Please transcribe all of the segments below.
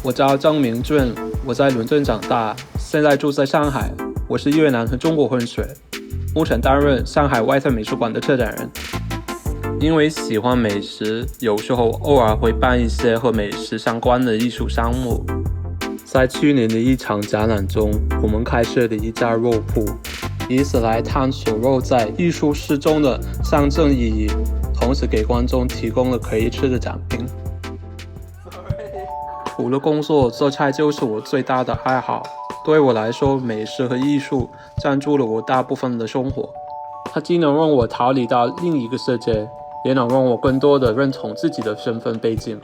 我叫张明俊，我在伦敦长大，现在住在上海。我是越南和中国混血，目前担任上海外特美术馆的策展人。因为喜欢美食，有时候偶尔会办一些和美食相关的艺术项目。在去年的一场展览中，我们开设了一家肉铺，以此来探索肉在艺术史中的象征意义，同时给观众提供了可以吃的展品。除了工作，做菜就是我最大的爱好。对我来说，美食和艺术占据了我大部分的生活。它既能让我逃离到另一个世界，也能让我更多的认同自己的身份背景。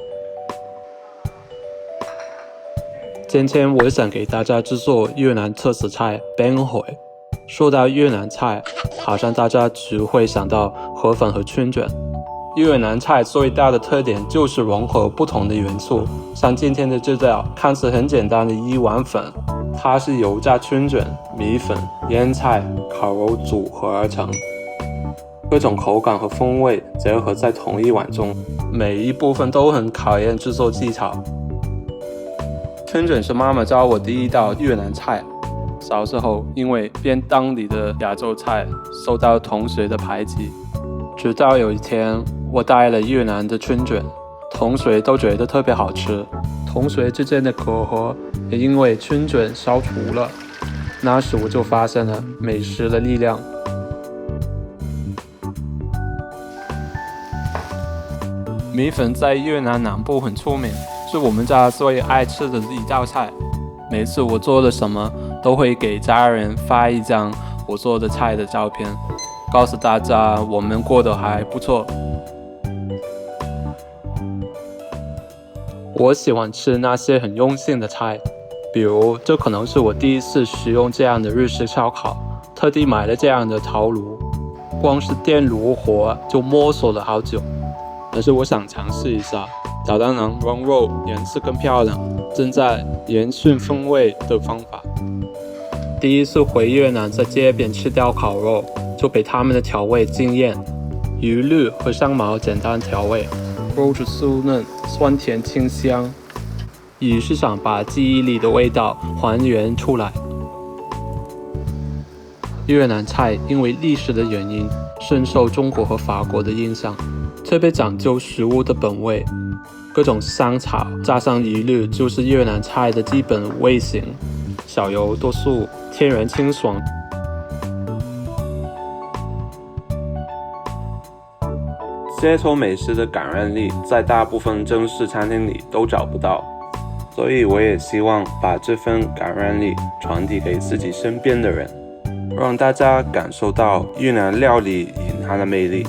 今天我想给大家制作越南特色菜 Bánh Hoi。说到越南菜，好像大家只会想到河粉和春卷。越南菜最大的特点就是融合不同的元素，像今天的这道看似很简单的一碗粉，它是油炸春卷、米粉、腌菜、烤肉组合而成，各种口感和风味结合在同一碗中，每一部分都很考验制作技巧。春卷是妈妈教我第一道越南菜，小时候因为便当里的亚洲菜受到同学的排挤，直到有一天我带了越南的春卷，同学都觉得特别好吃，同学之间的隔阂也因为春卷消除了。那时我就发现了美食的力量。米粉在越南南部很出名，是我们家最爱吃的一道菜。每次我做了什么，都会给家人发一张我做的菜的照片，告诉大家我们过得还不错。我喜欢吃那些很用心的菜，比如这可能是我第一次使用这样的日式烧烤，特地买了这样的陶炉，光是电炉火就摸索了好久。但是我想尝试一下，找到能让肉颜色更漂亮、正在延续风味的方法。第一次回越南，在街边吃掉烤肉，就被他们的调味惊艳，鱼绿和香茅简单调味，肉质酥嫩，酸甜清香，也是想把记忆里的味道还原出来。越南菜因为历史的原因，深受中国和法国的影响，特别讲究食物的本味，各种香草加上鱼绿就是越南菜的基本味型，少油多素，天然清爽。街头美食的感染力在大部分正式餐厅里都找不到，所以我也希望把这份感染力传递给自己身边的人，让大家感受到越南料理隐含的魅力。